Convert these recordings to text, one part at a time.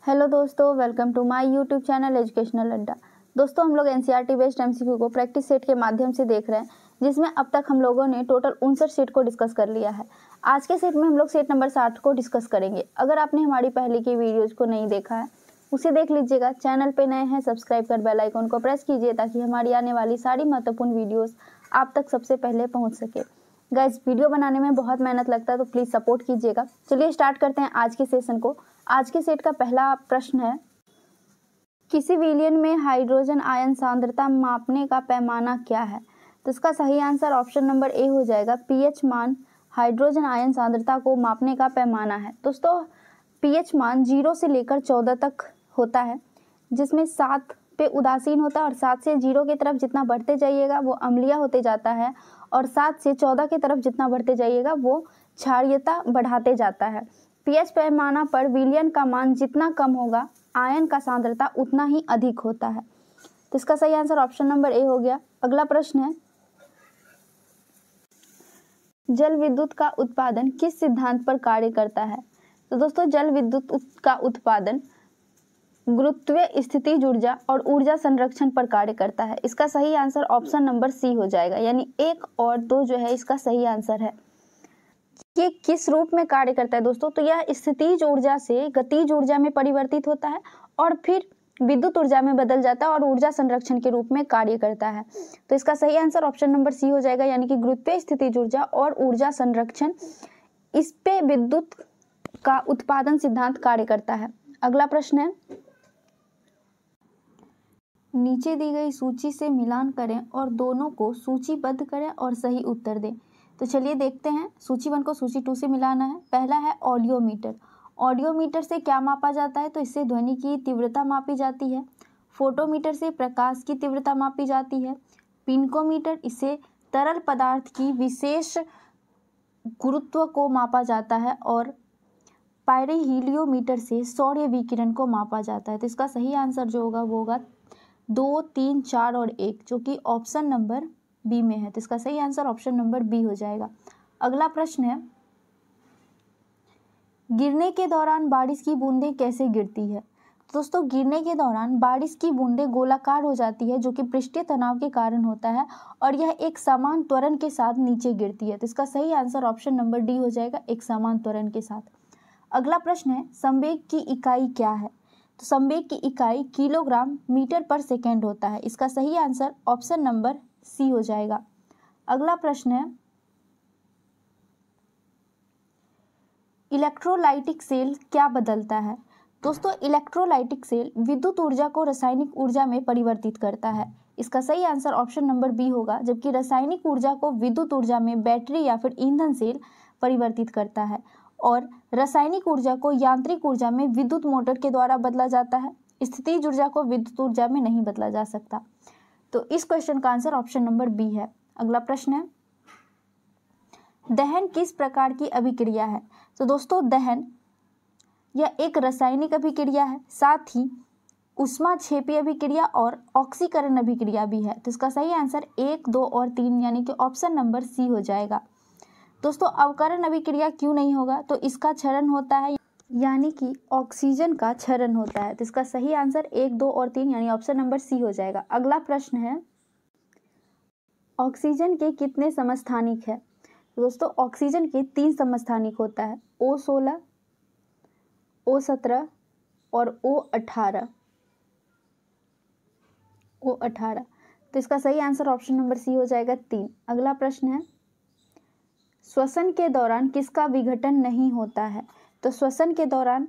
Hello दोस्तों, welcome to my YouTube channel educational Adda. दोस्तों, हम लोग एनसीईआरटी बेस्ड एमसीक्यू को प्रैक्टिस सेट के माध्यम से देख रहे हैं, जिसमें अब तक हम लोगों ने टोटल 59 सेट को डिस्कस कर लिया है। आज के सेट में हम लोग सेट नंबर 60 को डिस्कस करेंगे। अगर आपने हमारी पहले की वीडियोज़ को नहीं देखा है उसे देख लीजिएगा। चैनल पर नए हैं, सब्सक्राइब कर बेल आइकन को प्रेस कीजिए ताकि हमारी आने वाली सारी महत्वपूर्ण वीडियोज़ आप तक सबसे पहले पहुँच सके। गाइस, वीडियो बनाने में बहुत मेहनत लगता है, तो प्लीज़ सपोर्ट कीजिएगा। चलिए स्टार्ट करते हैं आज के सेशन को। आज के सेट का पहला प्रश्न है, किसी विलयन में हाइड्रोजन आयन सांद्रता मापने का पैमाना क्या है? तो इसका सही आंसर ऑप्शन नंबर ए हो जाएगा। पीएच मान हाइड्रोजन आयन सांद्रता को मापने का पैमाना है। दोस्तों, पीएच मान 0 से लेकर 14 तक होता है, जिसमें 7 पे उदासीन होता है और 7 से 0 की तरफ जितना बढ़ते जाइएगा वो अम्लीय होते जाता है, और 7 से 14 की तरफ जितना बढ़ते जाइएगा वो क्षारीयता बढ़ाते जाता है। पीएच पैमाना पर विलयन का मान जितना कम होगा, आयन का सांद्रता उतना ही अधिक होता है। तो इसका सही आंसर ऑप्शन नंबर ए हो गया। अगला प्रश्न है, जल विद्युत का उत्पादन किस सिद्धांत पर कार्य करता है? तो दोस्तों, जल विद्युत का उत्पादन गुरुत्वीय स्थितिज ऊर्जा और ऊर्जा संरक्षण पर कार्य करता है। इसका सही आंसर ऑप्शन नंबर सी हो जाएगा, यानी 1 और 2 जो है इसका सही आंसर है। ये किस रूप में कार्य करता है दोस्तों? तो यह स्थितिज ऊर्जा से गतिज ऊर्जा में परिवर्तित होता है और फिर विद्युत ऊर्जा में बदल जाता है और ऊर्जा संरक्षण के रूप में कार्य करता है। तो इसका सही आंसर ऑप्शन नंबर सी हो जाएगा, यानी कि गुरुत्वीय स्थितिज ऊर्जा और ऊर्जा संरक्षण, इस पे विद्युत का उत्पादन सिद्धांत कार्य करता है। अगला प्रश्न है, नीचे दी गई सूची से मिलान करें और दोनों को सूचीबद्ध करें और सही उत्तर दें। तो चलिए देखते हैं, सूची 1 को सूची 2 से मिलाना है। पहला है ऑडियोमीटर। ऑडियोमीटर से क्या मापा जाता है? तो इससे ध्वनि की तीव्रता मापी जाती है। फोटोमीटर से प्रकाश की तीव्रता मापी जाती है। पिनकोमीटर, इससे तरल पदार्थ की विशेष गुरुत्व को मापा जाता है। और पायरोहीलियोमीटर से सौर्य विकिरण को मापा जाता है। तो इसका सही आंसर जो होगा वो होगा 2, 3, 4 और 1, जो कि ऑप्शन नंबर बी में है। तो इसका सही आंसर ऑप्शन नंबर बी हो जाएगा। अगला प्रश्न है, गिरने के दौरान बारिश की बूंदें कैसे गिरती है? दोस्तों, गिरने के दौरान बारिश की बूंदें गोलाकार हो जाती है, जो कि पृष्ठीय तनाव के कारण होता है, और यह एक समान त्वरण के साथ नीचे गिरती है। तो इसका सही आंसर ऑप्शन नंबर डी हो जाएगा, एक समान त्वरण के साथ। अगला प्रश्न है, संवेग की इकाई क्या है? तो संवेग की इकाई किलोग्राम मीटर पर सेकेंड होता है। इसका सही आंसर ऑप्शन नंबर सी हो जाएगा। अगला प्रश्न है, इलेक्ट्रोलाइटिक सेल क्या बदलता है? दोस्तों, इलेक्ट्रोलाइटिक सेल विद्युत ऊर्जा को रासायनिक ऊर्जा में परिवर्तित करता है। इसका सही आंसर ऑप्शन नंबर बी होगा, जबकि रासायनिक ऊर्जा को विद्युत ऊर्जा में बैटरी या फिर ईंधन सेल परिवर्तित करता है, और रासायनिक ऊर्जा को यांत्रिक ऊर्जा में विद्युत मोटर के द्वारा बदला जाता है। स्थितिज ऊर्जा को विद्युत ऊर्जा में नहीं बदला जा सकता। तो इस क्वेश्चन का आंसर ऑप्शन नंबर बी है। अगला प्रश्न है, दहन किस प्रकार की अभिक्रिया है? तो दोस्तों, दहन यह एक रासायनिक अभिक्रिया है, साथ ही ऊष्माक्षेपी अभिक्रिया और ऑक्सीकरण अभिक्रिया भी है। तो इसका सही आंसर 1, 2 और 3, यानी कि ऑप्शन नंबर सी हो जाएगा। दोस्तों, अवकरण अभिक्रिया क्यों नहीं होगा? तो इसका क्षरण होता है, यानी कि ऑक्सीजन का क्षरण होता है। तो इसका सही आंसर 1, 2 और 3, यानी ऑप्शन नंबर सी हो जाएगा। अगला प्रश्न है, ऑक्सीजन के कितने समस्थानिक है? तो दोस्तों, ऑक्सीजन के 3 समस्थानिक होता है, O16, O17 और O18। तो इसका सही आंसर ऑप्शन नंबर सी हो जाएगा 3। अगला प्रश्न है, श्वसन के दौरान किसका विघटन नहीं होता है? तो श्वसन के दौरान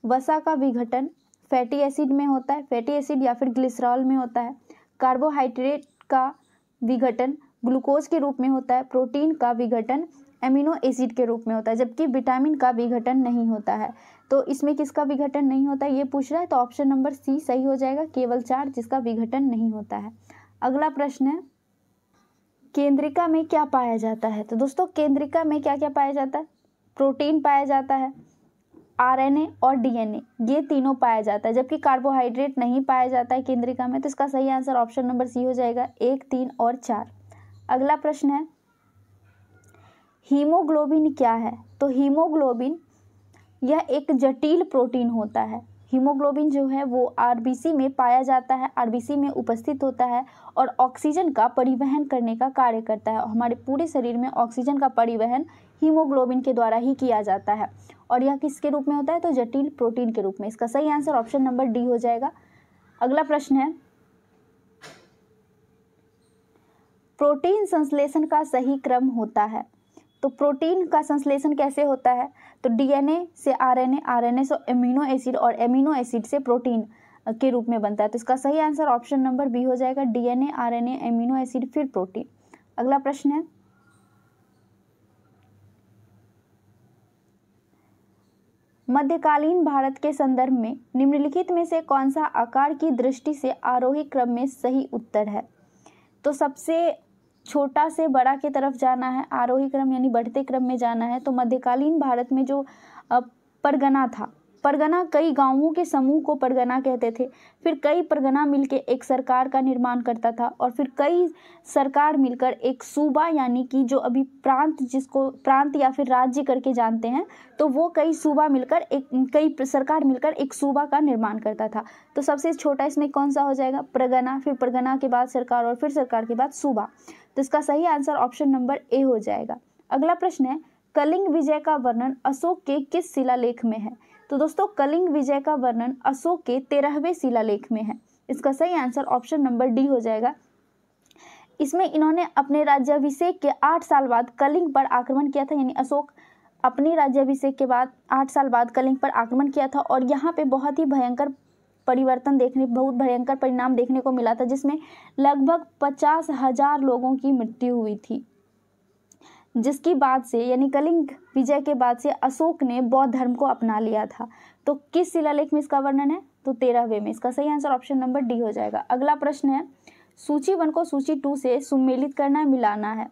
वसा का विघटन फैटी एसिड में होता है, फैटी एसिड या फिर ग्लिसरॉल में होता है। कार्बोहाइड्रेट का विघटन ग्लूकोज के रूप में होता है। प्रोटीन का विघटन एमिनो एसिड के रूप में होता है, जबकि विटामिन का विघटन नहीं होता है। तो इसमें किसका विघटन नहीं होता है ये पूछ रहा है, तो ऑप्शन नंबर सी सही हो जाएगा, केवल 4 जिसका विघटन नहीं होता है। अगला प्रश्न है, केंद्रिका में क्या पाया जाता है? तो दोस्तों, केंद्रिका में क्या क्या पाया जाता है? प्रोटीन पाया जाता है, आरएनए और डीएनए, ये तीनों पाया जाता है, जबकि कार्बोहाइड्रेट नहीं पाया जाता है केंद्रिका में। तो इसका सही आंसर ऑप्शन नंबर सी हो जाएगा, 1, 3 और 4। अगला प्रश्न है, हीमोग्लोबिन क्या है? तो हीमोग्लोबिन यह एक जटिल प्रोटीन होता है। हीमोग्लोबिन जो है वो आरबीसी में पाया जाता है, आरबीसी में उपस्थित होता है और ऑक्सीजन का परिवहन करने का कार्य करता है। हमारे पूरे शरीर में ऑक्सीजन का परिवहन हीमोग्लोबिन के द्वारा ही किया जाता है और यह किसके रूप में होता है, तो जटिल प्रोटीन के रूप में। इसका सही आंसर ऑप्शन नंबर डी हो जाएगा। अगला प्रश्न है, प्रोटीन संश्लेषण का सही क्रम होता है। तो प्रोटीन का संश्लेषण कैसे होता है, तो डीएनए से आरएनए, आरएनए से एमिनो एसिड और एमिनो एसिड से प्रोटीन के रूप में बनता है। तो इसका सही आंसर ऑप्शन नंबर बी हो जाएगा, डीएनए, आरएनए, एमिनो एसिड फिर प्रोटीन। अगला प्रश्न है, मध्यकालीन भारत के संदर्भ में निम्नलिखित में से कौन सा आकार की दृष्टि से आरोही क्रम में सही उत्तर है। तो सबसे छोटा से बड़ा की तरफ जाना है, आरोही क्रम यानी बढ़ते क्रम में जाना है। तो मध्यकालीन भारत में जो परगना था, परगना कई गांवों के समूह को परगना कहते थे। फिर कई परगना मिलकर एक सरकार का निर्माण करता था और फिर कई सरकार मिलकर एक सूबा यानी कि जो अभी प्रांत, जिसको प्रांत या फिर राज्य करके जानते हैं, तो वो कई सूबा मिलकर कई सरकार मिलकर एक सूबा का निर्माण करता था। तो सबसे छोटा इसमें कौन सा हो जाएगा, परगना, फिर परगना के बाद सरकार और फिर सरकार के बाद सूबा। तो इसका सही आंसर ऑप्शन नंबर ए हो जाएगा। अगला प्रश्न है, कलिंग विजय का वर्णन अशोक के किस शिलालेख में है। तो दोस्तों कलिंग विजय का वर्णन अशोक के 13वें शिलालेख में है। इसका सही आंसर ऑप्शन नंबर डी हो जाएगा। इसमें इन्होंने अपने राज्याभिषेक के 8 साल बाद कलिंग पर आक्रमण किया था, यानी अशोक अपने राज्याभिषेक के बाद 8 साल बाद कलिंग पर आक्रमण किया था और यहाँ पे बहुत ही भयंकर बहुत भयंकर परिणाम देखने को मिला था, जिसमें लगभग 50,000 लोगों की मृत्यु हुई थी। जिसकी बाद से यानी कलिंग विजय के बाद से अशोक ने बौद्ध धर्म को अपना लिया था। तो किस शिलालेख में इसका वर्णन है, तो 13वें में। इसका सही आंसर ऑप्शन नंबर डी हो जाएगा। अगला प्रश्न है, सूची 1 को सूची 2 से सुमेलित करना, मिलाना है।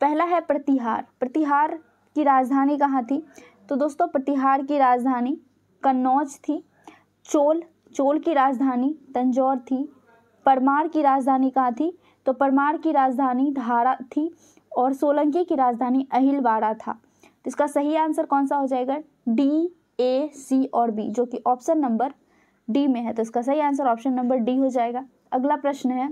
पहला है प्रतिहार। प्रतिहार की राजधानी कहाँ थी, तो दोस्तों प्रतिहार की राजधानी कन्नौज थी। चोल की राजधानी तंजौर थी। परमार की राजधानी कहाँ थी, तो परमार की राजधानी धारा थी और सोलंकी की राजधानी अहिलवाड़ा था। तो इसका सही आंसर कौन सा हो जाएगा, डी, ए, सी और बी, जो कि ऑप्शन नंबर डी में है। तो इसका सही आंसर ऑप्शन नंबर डी हो जाएगा। अगला प्रश्न है,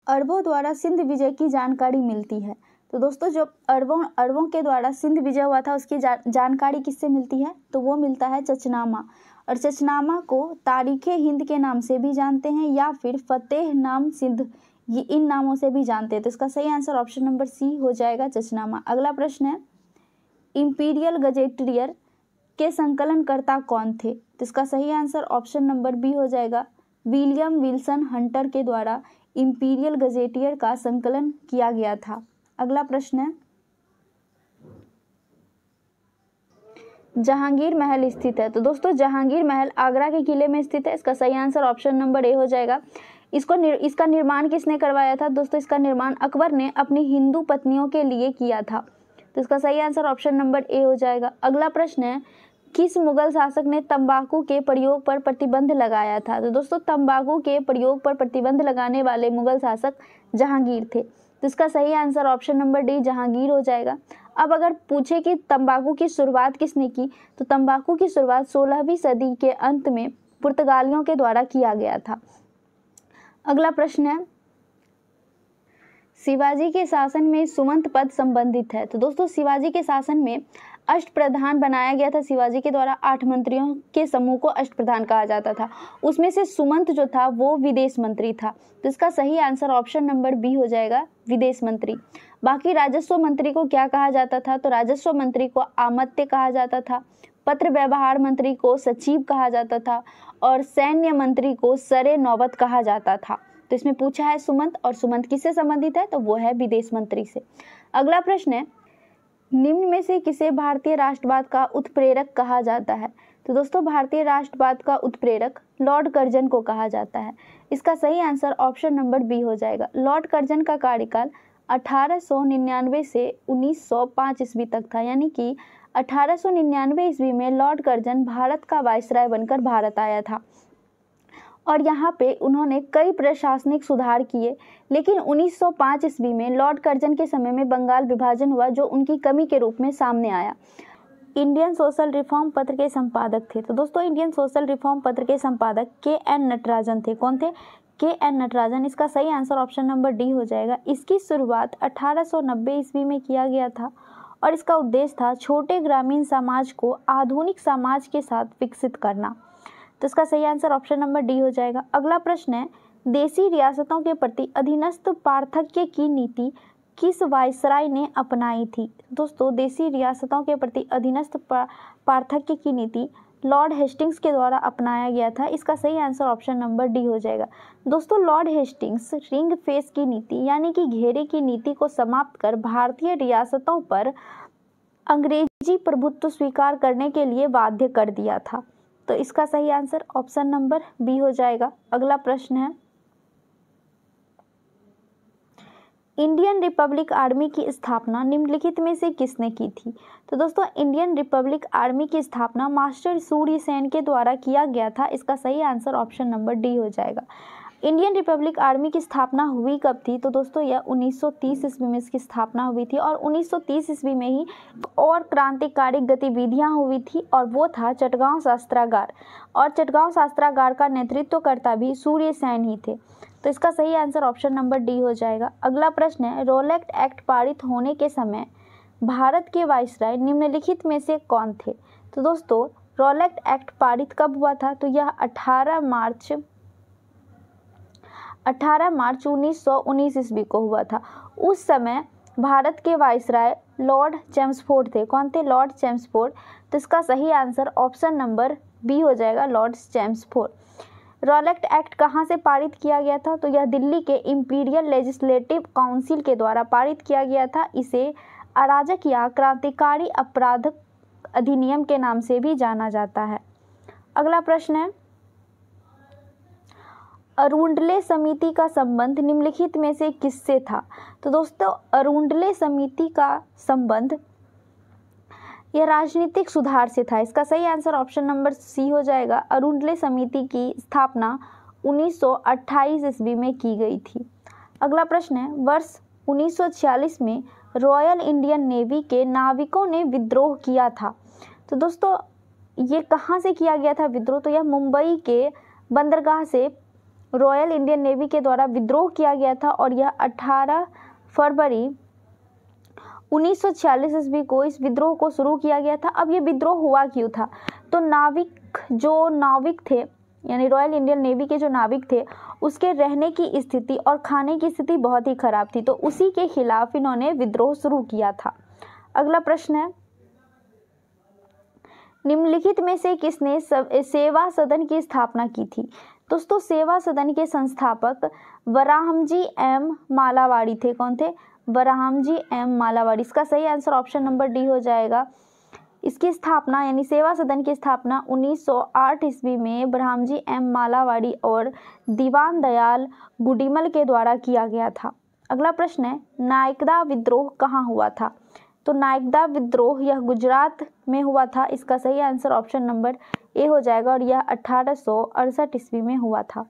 अरबों द्वारा सिंध विजय की जानकारी मिलती है। तो दोस्तों जो अरबों के द्वारा सिंध विजय हुआ था उसकी जानकारी किससे मिलती है, तो वो मिलता है चचनामा। और चचनामा को तारीखे हिंद के नाम से भी जानते हैं या फिर फतेह नाम सिंध, ये इन नामों से भी जानते हैं। तो इसका सही आंसर ऑप्शन नंबर सी हो जाएगा, चचनामा। अगला प्रश्न है, इंपीरियल गजेटियर के संकलनकर्ता कौन थे। तो इसका सही आंसर ऑप्शन नंबर बी हो जाएगा, विलियम विल्सन हंटर के द्वारा इंपीरियल गजेटियर का संकलन किया गया था। अगला प्रश्न है, जहांगीर महल स्थित है। तो दोस्तों जहांगीर महल आगरा के किले में स्थित है। इसका सही आंसर ऑप्शन नंबर ए हो जाएगा। इसका निर्माण किसने करवाया था, दोस्तों इसका निर्माण अकबर ने अपनी हिंदू पत्नियों के लिए किया था। तो इसका सही आंसर ऑप्शन नंबर ए हो जाएगा। अगला प्रश्न है, किस मुगल शासक ने तंबाकू के प्रयोग पर प्रतिबंध लगाया था। तो दोस्तों तंबाकू के प्रयोग पर प्रतिबंध लगाने वाले मुगल शासक जहांगीर थे। तो इसका सही answer option number D, Jahangir हो जाएगा। अब अगर पूछे कि तंबाकू की शुरुआत किसने की, तो तंबाकू की शुरुआत 16वीं सदी के अंत में पुर्तगालियों के द्वारा किया गया था। अगला प्रश्न है, शिवाजी के शासन में सुमंत पद संबंधित है। तो दोस्तों शिवाजी के शासन में अष्टप्रधान बनाया गया था। शिवाजी के द्वारा 8 मंत्रियों के समूह को अष्टप्रधान कहा जाता था। उसमें से सुमंत जो था वो विदेश मंत्री था। तो इसका सही आंसर ऑप्शन नंबर बी हो जाएगा, विदेश मंत्री। बाकी राजस्व मंत्री को क्या कहा जाता था, तो राजस्व मंत्री को आमत्य कहा जाता था, पत्र व्यवहार मंत्री को सचिव कहा जाता था और सैन्य मंत्री को सरे नौबत कहा जाता था। तो इसमें पूछा है सुमंत, और सुमंत किससे संबंधित है, तो वो है विदेश मंत्री से। अगला प्रश्न है, निम्न में से किसे भारतीय राष्ट्रवाद का उत्प्रेरक कहा जाता है। तो दोस्तों भारतीय राष्ट्रवाद का उत्प्रेरक लॉर्ड कर्जन को कहा जाता है। इसका सही आंसर ऑप्शन नंबर बी हो जाएगा। लॉर्ड कर्जन का कार्यकाल 1899 से 1905 ईस्वी तक था, यानी कि 1899 ईस्वी में लॉर्ड कर्जन भारत का वायसराय बनकर भारत आया था और यहाँ पे उन्होंने कई प्रशासनिक सुधार किए। लेकिन 1905 ईस्वी में लॉर्ड कर्जन के समय में बंगाल विभाजन हुआ, जो उनकी कमी के रूप में सामने आया। इंडियन सोशल रिफॉर्म पत्र के संपादक थे? तो दोस्तों इंडियन सोशल रिफॉर्म पत्र के संपादक के.एन. नटराजन थे। कौन थे? के.एन. नटराजन। इसका सही आंसर ऑप्शन नंबर डी हो जाएगा। इसकी शुरुआत 1890 ईस्वी में किया गया था और इसका उद्देश्य था छोटे ग्रामीण समाज को आधुनिक समाज के साथ विकसित करना। तो इसका सही आंसर ऑप्शन नंबर डी हो जाएगा। अगला प्रश्न है, देशी रियासतों के प्रति अधीनस्थ पार्थक्य की नीति किस वायसराय ने अपनाई थी? दोस्तों देशी रियासतों के प्रति अधीनस्थ पार्थक्य की नीति लॉर्ड हेस्टिंग्स के द्वारा अपनाया गया था। इसका सही आंसर ऑप्शन नंबर डी हो जाएगा। दोस्तों लॉर्ड हेस्टिंग्स रिंग फेस की नीति यानी कि घेरे की नीति को समाप्त कर भारतीय रियासतों पर अंग्रेजी प्रभुत्व स्वीकार करने के लिए बाध्य कर दिया था। तो इसका सही आंसर ऑप्शन नंबर बी हो जाएगा। अगला प्रश्न है, इंडियन रिपब्लिक आर्मी की स्थापना निम्नलिखित में से किसने की थी? तो दोस्तों इंडियन रिपब्लिक आर्मी की स्थापना मास्टर सूर्य सेन के द्वारा किया गया था। इसका सही आंसर ऑप्शन नंबर डी हो जाएगा। इंडियन रिपब्लिक आर्मी की स्थापना हुई कब थी? तो दोस्तों यह 1930 ईस्वी में इसकी स्थापना हुई थी और 1930 ईस्वी में ही और क्रांतिकारी गतिविधियां हुई थी और वो था चटगांव शस्त्रागार, और चटगांव शस्त्रागार का नेतृत्व करता भी सूर्य सेन ही थे। तो इसका सही आंसर ऑप्शन नंबर डी हो जाएगा। अगला प्रश्न है, रोलेट एक्ट पारित होने के समय भारत के वायसराय निम्नलिखित में से कौन थे? तो दोस्तों रोलेट एक्ट पारित कब हुआ था? तो यह 18 मार्च 1919 ईस्वी को हुआ था। उस समय भारत के वायसराय लॉर्ड चेम्सफोर्ड थे। कौन थे? Lord Chelmsford. तो इसका सही आंसर ऑप्शन नंबर बी हो जाएगा, लॉर्ड चेम्सफोर्ड। रोलेट एक्ट कहाँ से पारित किया गया था? तो यह दिल्ली के इंपीरियल लेजिस्लेटिव काउंसिल के द्वारा पारित किया गया था। इसे अराजक या क्रांतिकारी अपराध अधिनियम के नाम से भी जाना जाता है। अगला प्रश्न है, अरुंडले समिति का संबंध निम्नलिखित में से किससे था? तो दोस्तों अरुंडले समिति का संबंध यह राजनीतिक सुधार से था। इसका सही आंसर ऑप्शन नंबर सी हो जाएगा। अरुंडले समिति की स्थापना 1928 ईस्वी में की गई थी। अगला प्रश्न है, वर्ष 1946 में रॉयल इंडियन नेवी के नाविकों ने विद्रोह किया था। तो दोस्तों ये कहाँ से किया गया था विद्रोह? तो यह मुंबई के बंदरगाह से रॉयल इंडियन नेवी के द्वारा विद्रोह किया गया था और यह 18 फरवरी 1946 ईस्वी को इस विद्रोह को शुरू किया गया था। अब ये विद्रोह हुआ क्यों था? तो नाविक थे यानी रॉयल इंडियन नेवी के जो नाविक थे उसके रहने की स्थिति और खाने की स्थिति बहुत ही खराब थी, तो उसी के खिलाफ इन्होंने विद्रोह शुरू किया था। अगला प्रश्न है, निम्नलिखित में से किसने सेवा सदन की स्थापना की थी? दोस्तों सेवा सदन के संस्थापक वराहमजी एम मालावाड़ी थे। कौन थे? वराहमजी एम मालावाड़ी। इसका सही आंसर ऑप्शन नंबर डी हो जाएगा। इसकी स्थापना यानी सेवा सदन की स्थापना 1908 ईस्वी में ब्रह्मजी एम मालावाड़ी और दीवान दयाल गुडिमल के द्वारा किया गया था। अगला प्रश्न है, नायकदा विद्रोह कहाँ हुआ था? तो नायकदा विद्रोह यह गुजरात में हुआ था। इसका सही आंसर ऑप्शन नंबर ए हो जाएगा और यह 1868 ईस्वी में हुआ था।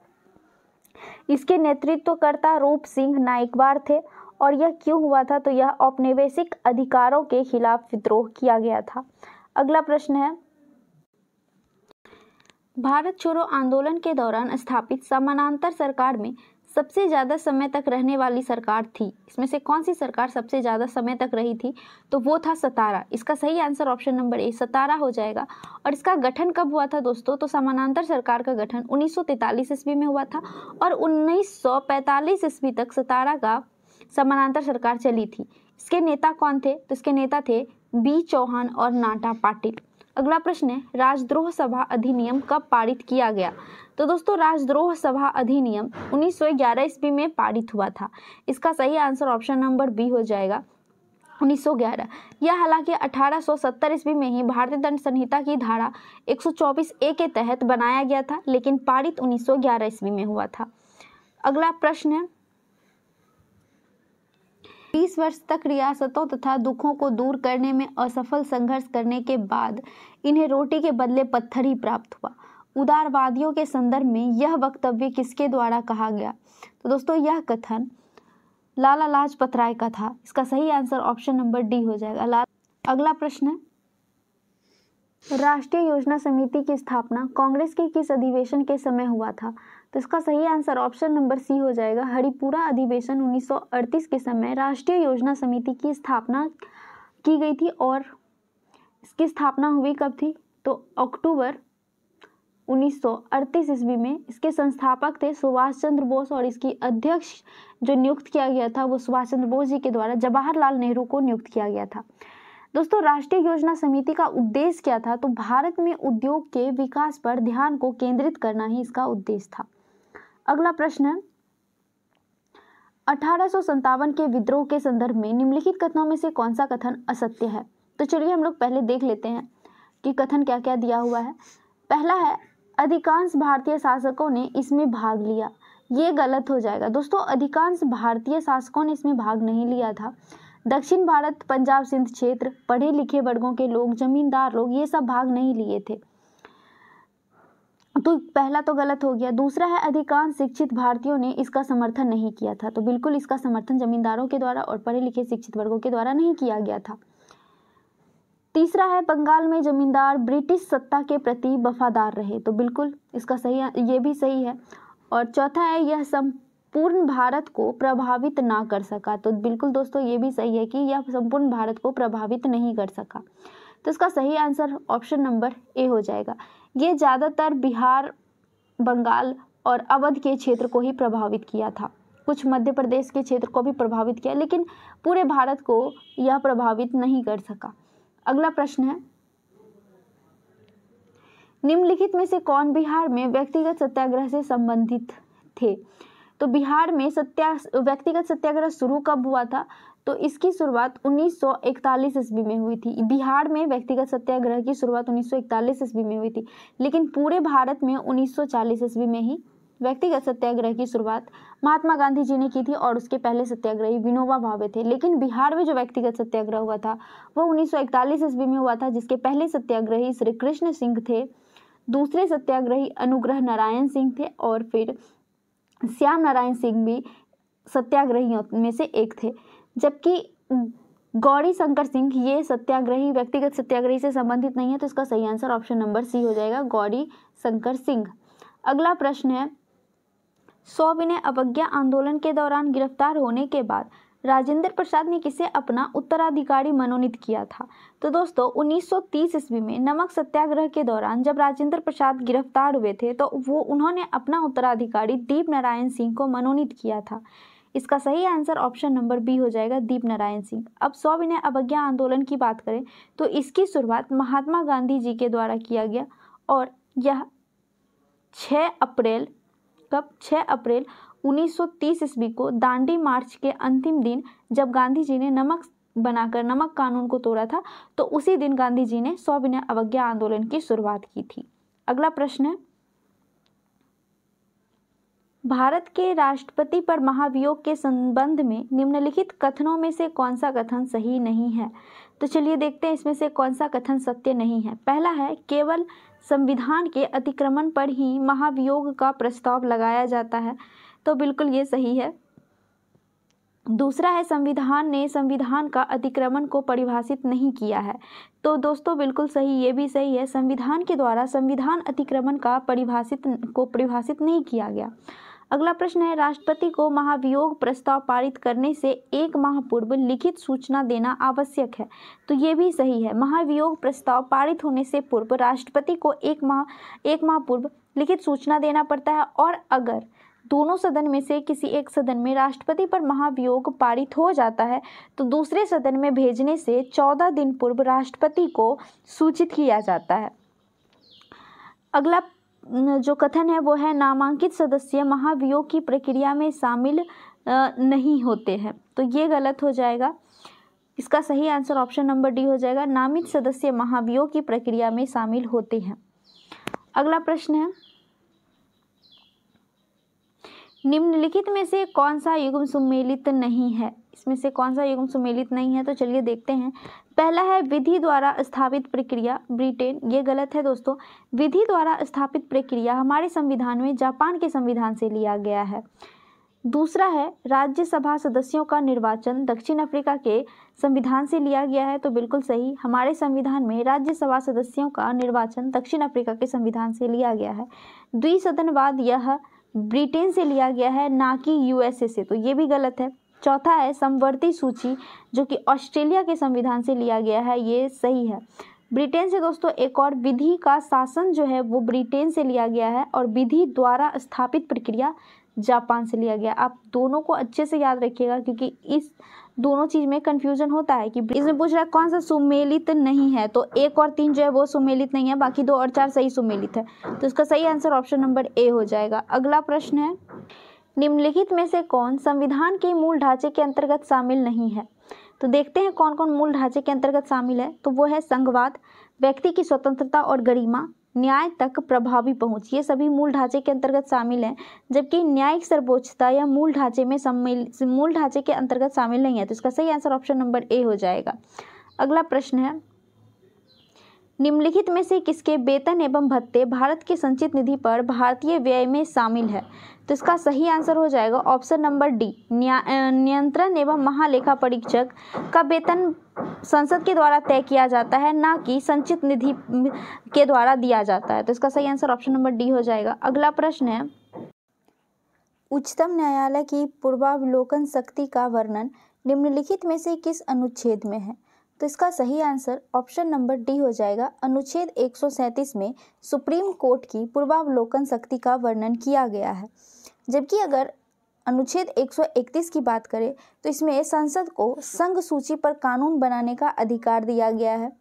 इसके नेतृत्वकर्ता रूप सिंह नाइकवार थे और यह क्यों हुआ था? तो यह औपनिवेशिक अधिकारों के खिलाफ विद्रोह किया गया था। अगला प्रश्न है, भारत छोड़ो आंदोलन के दौरान स्थापित समानांतर सरकार में सबसे ज़्यादा समय तक रहने वाली सरकार थी, इसमें से कौन सी सरकार सबसे ज़्यादा समय तक रही थी? तो वो था सतारा। इसका सही आंसर ऑप्शन नंबर ए सतारा हो जाएगा। और इसका गठन कब हुआ था दोस्तों? तो समानांतर सरकार का गठन 1943 ईस्वी में हुआ था और 1945 ईस्वी तक सतारा का समानांतर सरकार चली थी। इसके नेता कौन थे? तो इसके नेता थे बी चौहान और नाटा पाटिल। अगला प्रश्न है, राजद्रोह सभा अधिनियम कब पारित किया गया? तो दोस्तों राजद्रोह सभा अधिनियम 1911 ईस्वी में पारित हुआ था। इसका सही आंसर ऑप्शन नंबर बी हो जाएगा 1911। यह हालांकि 1870 ईस्वी में ही भारतीय दंड संहिता की धारा 124 ए के तहत बनाया गया था, लेकिन पारित 1911 ईस्वी में हुआ था। अगला प्रश्न है, 20 वर्ष तक रियासतों तथा दुखों को दूर करने में असफल संघर्ष करने के बाद इन्हें रोटी के बदले पत्थर ही प्राप्त हुआ। उदारवादियों के संदर्भ में यह वक्तव्य किसके द्वारा कहा गया? तो दोस्तों यह कथन लाला लाजपत राय का था। इसका सही आंसर ऑप्शन नंबर डी हो जाएगा। अगला प्रश्न है, राष्ट्रीय योजना समिति की स्थापना कांग्रेस के किस अधिवेशन के समय हुआ था? तो इसका सही आंसर ऑप्शन नंबर सी हो जाएगा। हरिपुरा अधिवेशन 1938 के समय राष्ट्रीय योजना समिति की स्थापना की गई थी। और इसकी स्थापना हुई कब थी? तो अक्टूबर 1938 ईस्वी में। इसके संस्थापक थे सुभाष चंद्र बोस और इसकी अध्यक्ष जो नियुक्त किया गया था वो सुभाष चंद्र बोस जी के द्वारा जवाहरलाल नेहरू को नियुक्त किया गया था। दोस्तों, राष्ट्रीय योजना समिति का उद्देश्य क्या था? तो भारत में उद्योग के विकास पर ध्यान को केंद्रित करना ही इसका उद्देश्य था। अगला प्रश्न है, 1857 के विद्रोह के संदर्भ में निम्नलिखित कथनों में से कौन सा कथन असत्य है? तो चलिए हम लोग पहले देख लेते हैं कि कथन क्या क्या दिया हुआ है। पहला है, अधिकांश भारतीय शासकों ने इसमें भाग लिया। ये गलत हो जाएगा। दोस्तों, अधिकांश भारतीय शासकों ने इसमें भाग नहीं लिया था। दक्षिण भारत, पंजाब सिंध क्षेत्र, पढ़े लिखे वर्गों के लोग, जमींदार लोग, ये सब भाग नहीं लिए थे। तो पहला तो गलत हो गया। दूसरा है, अधिकांश शिक्षित भारतीयों ने इसका समर्थन नहीं किया था। तो बिल्कुल इसका समर्थन जमींदारों के द्वारा और पढ़े लिखे शिक्षित वर्गों के द्वारा नहीं किया गया था। तीसरा है, बंगाल में जमींदार ब्रिटिश सत्ता के प्रति वफादार रहे। तो बिल्कुल इसका सही, ये भी सही है। और चौथा है, यह संपूर्ण भारत को प्रभावित ना कर सका। तो बिल्कुल दोस्तों ये भी सही है कि यह संपूर्ण भारत को प्रभावित नहीं कर सका। तो इसका सही आंसर ऑप्शन नंबर ए हो जाएगा। ये ज़्यादातर बिहार, बंगाल और अवध के क्षेत्र को ही प्रभावित किया था। कुछ मध्य प्रदेश के क्षेत्र को भी प्रभावित किया, लेकिन पूरे भारत को यह प्रभावित नहीं कर सका। अगला प्रश्न है, निम्नलिखित में से कौन बिहार में व्यक्तिगत सत्याग्रह से संबंधित थे? तो बिहार में व्यक्तिगत सत्याग्रह शुरू कब हुआ था? तो इसकी शुरुआत 1941 ईस्वी में हुई थी। बिहार में व्यक्तिगत सत्याग्रह की शुरुआत 1941 ईस्वी में हुई थी, लेकिन पूरे भारत में 1940 ईस्वी में ही व्यक्तिगत सत्याग्रह की शुरुआत महात्मा गांधी जी ने की थी और उसके पहले सत्याग्रही विनोबा भावे थे। लेकिन बिहार में जो व्यक्तिगत सत्याग्रह हुआ था वो 1941 ईस्वी में हुआ था, जिसके पहले सत्याग्रही श्री कृष्ण सिंह थे, दूसरे सत्याग्रही अनुग्रह नारायण सिंह थे और फिर श्याम नारायण सिंह भी सत्याग्रहियों में से एक थे। जबकि गौरी शंकर सिंह ये सत्याग्रही व्यक्तिगत सत्याग्रही से संबंधित नहीं है। तो इसका सही आंसर ऑप्शन नंबर सी हो जाएगा, गौरी शंकर सिंह। अगला प्रश्न है, सविनय अवज्ञा आंदोलन के दौरान गिरफ्तार होने के बाद राजेंद्र प्रसाद ने किसे अपना उत्तराधिकारी मनोनीत किया था? तो दोस्तों 1930 ईस्वी में नमक सत्याग्रह के दौरान जब राजेंद्र प्रसाद गिरफ्तार हुए थे तो उन्होंने अपना उत्तराधिकारी दीप नारायण सिंह को मनोनीत किया था। इसका सही आंसर ऑप्शन नंबर बी हो जाएगा, दीप नारायण सिंह। अब सविनय अवज्ञा आंदोलन की बात करें तो इसकी शुरुआत महात्मा गांधी जी के द्वारा किया गया और यह 6 अप्रैल 1930 ईस्वी को दांडी मार्च के अंतिम दिन जब गांधी जी ने नमक बनाकर नमक कानून को तोड़ा था, तो उसी दिन गांधी जी ने सविनय अवज्ञा आंदोलन की शुरुआत की थी। अगला प्रश्न है, भारत के राष्ट्रपति पर महाभियोग के संबंध में निम्नलिखित कथनों में से कौन सा कथन सही नहीं है? तो चलिए देखते हैं इसमें से कौन सा कथन सत्य नहीं है। पहला है, केवल संविधान के अतिक्रमण पर ही महाभियोग का प्रस्ताव लगाया जाता है। तो बिल्कुल ये सही है। दूसरा है, संविधान ने संविधान का अतिक्रमण को परिभाषित नहीं किया है। तो दोस्तों बिल्कुल सही, ये भी सही है। संविधान के द्वारा संविधान अतिक्रमण का परिभाषित नहीं किया गया। अगला प्रश्न है, राष्ट्रपति को महाभियोग प्रस्ताव पारित करने से 1 माह पूर्व लिखित सूचना देना आवश्यक है। तो ये भी सही है। महाभियोग प्रस्ताव पारित होने से पूर्व राष्ट्रपति को एक माह पूर्व लिखित सूचना देना पड़ता है और अगर दोनों सदन में से किसी एक सदन में राष्ट्रपति पर महाभियोग पारित हो जाता है तो दूसरे सदन में भेजने से 14 दिन पूर्व राष्ट्रपति को सूचित किया जाता है। अगला जो कथन है वो है, नामांकित सदस्य महाभियोग की प्रक्रिया में शामिल नहीं होते हैं। तो ये गलत हो जाएगा। इसका सही आंसर ऑप्शन नंबर डी हो जाएगा, नामित सदस्य महाभियोग की प्रक्रिया में शामिल होते हैं। अगला प्रश्न है, निम्नलिखित में से कौन सा युग्म सुमेलित नहीं है? इसमें से कौन सा युग्म सुमेलित नहीं है? तो चलिए देखते हैं। पहला है, विधि द्वारा स्थापित प्रक्रिया ब्रिटेन। ये गलत है दोस्तों। विधि द्वारा स्थापित प्रक्रिया हमारे संविधान में जापान के संविधान से लिया गया है। दूसरा है राज्यसभा सदस्यों का निर्वाचन दक्षिण अफ्रीका के संविधान से लिया गया है, तो बिल्कुल सही, हमारे संविधान में राज्यसभा सदस्यों का निर्वाचन दक्षिण अफ्रीका के संविधान से लिया गया है। द्विसदनवाद यह ब्रिटेन से लिया गया है, ना कि यूएसए से, तो ये भी गलत है। चौथा है समवर्ती सूची, जो कि ऑस्ट्रेलिया के संविधान से लिया गया है, ये सही है। ब्रिटेन से दोस्तों एक और, विधि का शासन जो है वो ब्रिटेन से लिया गया है और विधि द्वारा स्थापित प्रक्रिया जापान से लिया गया। आप दोनों को अच्छे से याद रखिएगा, क्योंकि इस दोनों चीज में कंफ्यूजन होता है कि इसमें पूछ रहा है कौन सा सुमेलित नहीं है, तो 1 और 3 जो है वो सुमेलित नहीं है, बाकी 2 और 4 सही सुमेलित है, तो इसका सही आंसर ऑप्शन नंबर ए हो जाएगा। अगला प्रश्न है, निम्नलिखित में से कौन संविधान के मूल ढांचे के अंतर्गत शामिल नहीं है? तो देखते हैं कौन कौन मूल ढांचे के अंतर्गत शामिल है। तो वो है संघवाद, व्यक्ति की स्वतंत्रता और गरिमा, न्याय तक प्रभावी पहुंच, ये सभी मूल ढांचे के अंतर्गत शामिल हैं, जबकि न्यायिक सर्वोच्चता या मूल ढांचे के अंतर्गत शामिल नहीं है, तो इसका सही आंसर ऑप्शन नंबर ए हो जाएगा। अगला प्रश्न है, निम्नलिखित में से किसके वेतन एवं भत्ते भारत के संचित निधि पर भारतीय व्यय में शामिल है? तो इसका सही आंसर हो जाएगा ऑप्शन नंबर डी, नियंत्रण एवं महालेखा परीक्षक का वेतन संसद के द्वारा तय किया जाता है, ना कि संचित निधि के द्वारा दिया जाता है, तो इसका सही आंसर ऑप्शन नंबर डी हो जाएगा। अगला प्रश्न है, उच्चतम न्यायालय की पूर्वावलोकन शक्ति का वर्णन निम्नलिखित में से किस अनुच्छेद में है? तो इसका सही आंसर ऑप्शन नंबर डी हो जाएगा। अनुच्छेद 137 में सुप्रीम कोर्ट की पूर्वावलोकन शक्ति का वर्णन किया गया है, जबकि अगर अनुच्छेद 131 की बात करें तो इसमें संसद को संघ सूची पर कानून बनाने का अधिकार दिया गया है।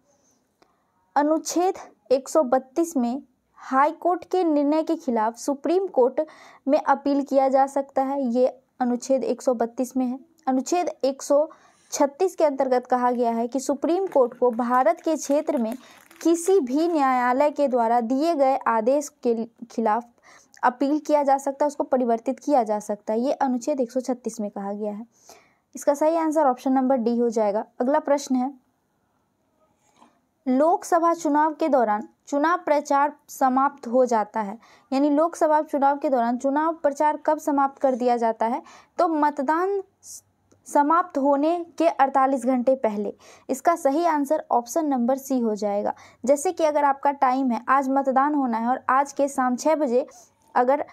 अनुच्छेद 132 में हाई कोर्ट के निर्णय के खिलाफ सुप्रीम कोर्ट में अपील किया जा सकता है, ये अनुच्छेद 132 में है। अनुच्छेद 136 के अंतर्गत कहा गया है कि सुप्रीम कोर्ट को भारत के क्षेत्र में किसी भी न्यायालय के द्वारा दिए गए आदेश के खिलाफ अपील किया जा सकता है, उसको परिवर्तित किया जा सकता है, ये अनुच्छेद 136 में कहा गया है। इसका सही आंसर ऑप्शन नंबर डी हो जाएगा। अगला प्रश्न है, लोकसभा चुनाव के दौरान चुनाव प्रचार समाप्त हो जाता है, यानी लोकसभा चुनाव के दौरान चुनाव प्रचार कब समाप्त कर दिया जाता है? तो मतदान समाप्त होने के 48 घंटे पहले। इसका सही आंसर ऑप्शन नंबर सी हो जाएगा। जैसे कि अगर आपका टाइम है, आज मतदान होना है और आज के शाम 6 बजे अगर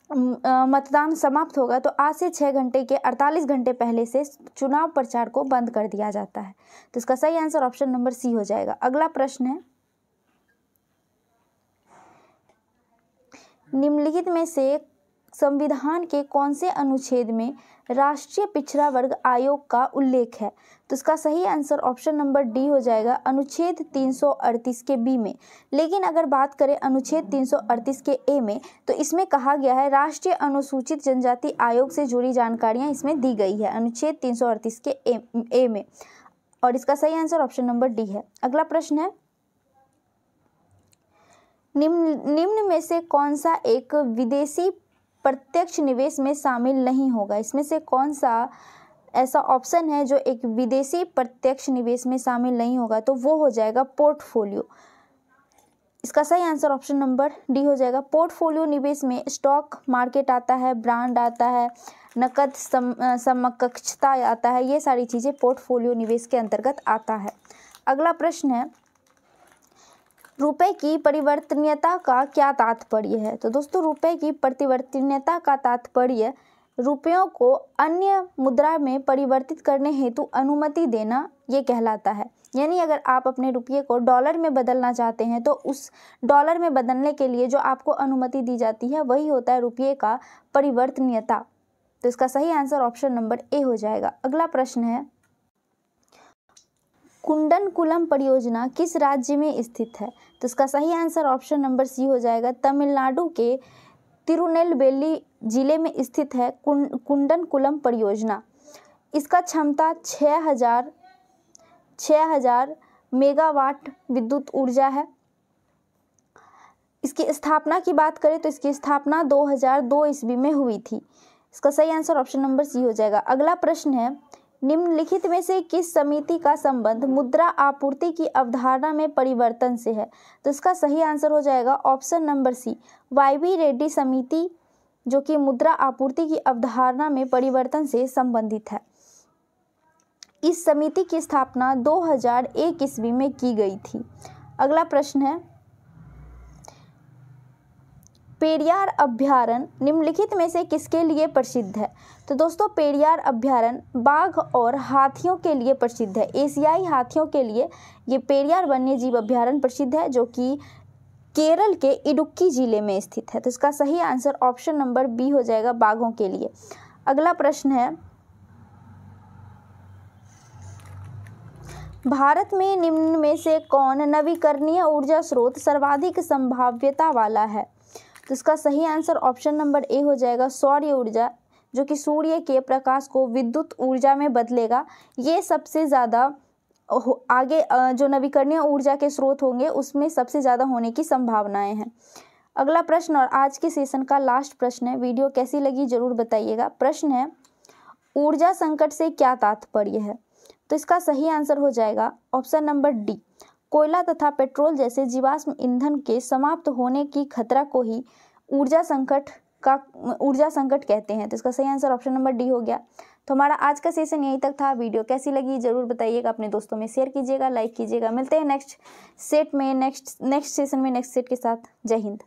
मतदान समाप्त होगा तो आज से 6 घंटे के 48 घंटे पहले से चुनाव प्रचार को बंद कर दिया जाता है, तो इसका सही आंसर ऑप्शन नंबर सी हो जाएगा। अगला प्रश्न है, निम्नलिखित में से संविधान के कौन से अनुच्छेद में राष्ट्रीय पिछड़ा वर्ग आयोग का उल्लेख है? तो इसका सही आंसर ऑप्शन नंबर डी हो जाएगा, अनुच्छेद 338 के बी में। लेकिन अगर बात करें अनुच्छेद 338 के ए में, तो इसमें कहा गया है राष्ट्रीय अनुसूचित जनजाति आयोग से जुड़ी जानकारियां इसमें दी गई है, अनुच्छेद 338 के ए में, और इसका सही आंसर ऑप्शन नंबर डी है। अगला प्रश्न है, निम्न में से कौन सा एक विदेशी प्रत्यक्ष निवेश में शामिल नहीं होगा? इसमें से कौन सा ऐसा ऑप्शन है जो एक विदेशी प्रत्यक्ष निवेश में शामिल नहीं होगा? तो वो हो जाएगा पोर्टफोलियो। इसका सही आंसर ऑप्शन नंबर डी हो जाएगा। पोर्टफोलियो निवेश में स्टॉक मार्केट आता है, ब्रांड आता है, नकद समकक्षता आता है, ये सारी चीज़ें पोर्टफोलियो निवेश के अंतर्गत आता है। अगला प्रश्न है, रुपए की परिवर्तनीयता का क्या तात्पर्य है? तो दोस्तों रुपए की परिवर्तनीयता का तात्पर्य रुपयों को अन्य मुद्रा में परिवर्तित करने हेतु अनुमति देना, ये कहलाता है। यानी अगर आप अपने रुपये को डॉलर में बदलना चाहते हैं तो उस डॉलर में बदलने के लिए जो आपको अनुमति दी जाती है वही होता है रुपये का परिवर्तनीयता। तो इसका सही आंसर ऑप्शन नंबर ए हो जाएगा। अगला प्रश्न है, कुंडनकुलम परियोजना किस राज्य में स्थित है? तो इसका सही आंसर ऑप्शन नंबर सी हो जाएगा। तमिलनाडु के तिरुनेलवेली जिले में स्थित है कुंडनकुलम परियोजना। इसका क्षमता 6000 मेगावाट विद्युत ऊर्जा है। इसकी स्थापना की बात करें तो इसकी स्थापना 2002 ईस्वी में हुई थी। इसका सही आंसर ऑप्शन नंबर सी हो जाएगा। अगला प्रश्न है, निम्नलिखित में से किस समिति का संबंध मुद्रा आपूर्ति की अवधारणा में परिवर्तन से है? तो इसका सही आंसर हो जाएगा option number C, Y V Reddy समिति जो कि मुद्रा आपूर्ति की अवधारणा में परिवर्तन से संबंधित है। इस समिति की स्थापना 2001 ईस्वी में की गई थी। अगला प्रश्न है, पेरियार अभयारण्य निम्नलिखित में से किसके लिए प्रसिद्ध है? तो दोस्तों पेरियार अभयारण्य बाघ और हाथियों के लिए प्रसिद्ध है। एशियाई हाथियों के लिए ये पेरियार वन्यजीव अभयारण्य प्रसिद्ध है, जो कि केरल के इडुक्की जिले में स्थित है। तो इसका सही आंसर ऑप्शन नंबर बी हो जाएगा, बाघों के लिए। अगला प्रश्न है, भारत में निम्न में से कौन नवीकरणीय ऊर्जा स्रोत सर्वाधिक संभाव्यता वाला है? तो इसका सही आंसर ऑप्शन नंबर ए हो जाएगा, सौर ऊर्जा, जो कि सूर्य के प्रकाश को विद्युत ऊर्जा में बदलेगा। ये सबसे ज़्यादा आगे जो नवीकरणीय ऊर्जा के स्रोत होंगे उसमें सबसे ज़्यादा होने की संभावनाएं हैं। अगला प्रश्न और आज के सेशन का लास्ट प्रश्न है। वीडियो कैसी लगी जरूर बताइएगा। प्रश्न है, ऊर्जा संकट से क्या तात्पर्य है? तो इसका सही आंसर हो जाएगा ऑप्शन नंबर डी, कोयला तथा पेट्रोल जैसे जीवाश्म ईंधन के समाप्त होने की खतरा को ही ऊर्जा संकट कहते हैं। तो इसका सही आंसर ऑप्शन नंबर डी हो गया। तो हमारा आज का सेशन यहीं तक था। वीडियो कैसी लगी जरूर बताइएगा, अपने दोस्तों में शेयर कीजिएगा, लाइक कीजिएगा। मिलते हैं नेक्स्ट सेट में, नेक्स्ट सेशन में नेक्स्ट सेट के साथ। जय हिंद।